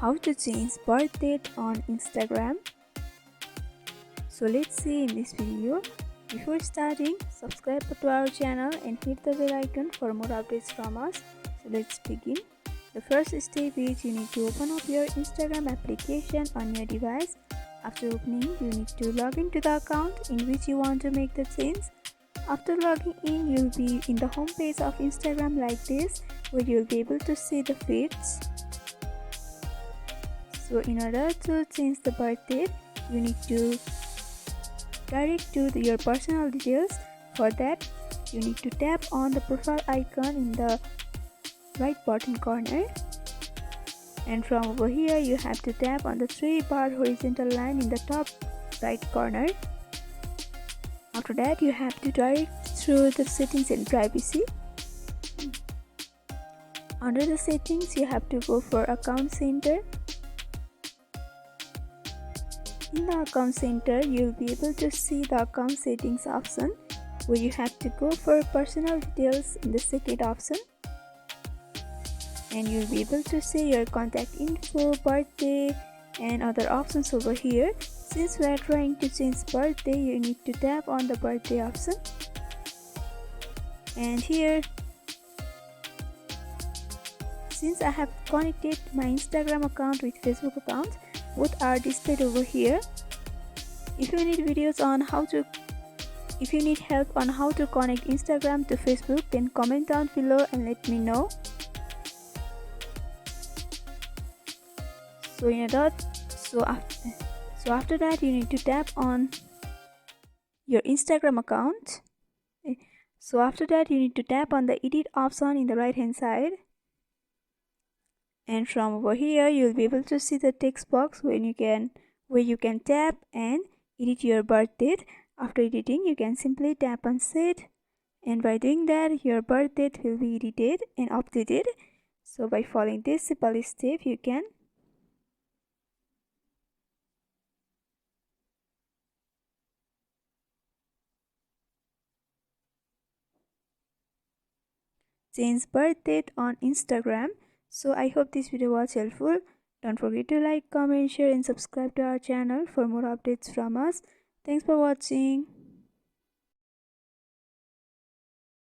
How to change birth date on Instagram. So let's see in this video. Before starting, subscribe to our channel and hit the bell icon for more updates from us. So let's begin. The first step is you need to open up your Instagram application on your device. After opening, you need to log into the account in which you want to make the change. After logging in, you'll be in the home page of Instagram like this, where you'll be able to see the feeds. So in order to change the birth date, you need to direct to your personal details. For that, you need to tap on the profile icon in the right bottom corner, and from over here you have to tap on the 3-bar horizontal line in the top right corner. After that, you have to direct through the settings and privacy. Under the settings, you have to go for account center. In the account center, you'll be able to see the account settings option, where you have to go for personal details in the second option, and you'll be able to see your contact info, birthday, and other options over here. Since we are trying to change birthday, you need to tap on the birthday option, and here, since I have connected my Instagram account with Facebook account, both are displayed over here. If you need help on how to connect Instagram to Facebook, then comment down below and let me know. So after that, you need to tap on your Instagram account. So after that, you need to tap on the edit option in the right hand side. And from over here, you'll be able to see the text box where you can tap and edit your birth date. After editing, you can simply tap on set, and by doing that, your birth date will be edited and updated. So by following this simple step, you can change birth date on Instagram. So I hope this video was helpful. Don't forget to like, comment, share and subscribe to our channel for more updates from us. Thanks for watching.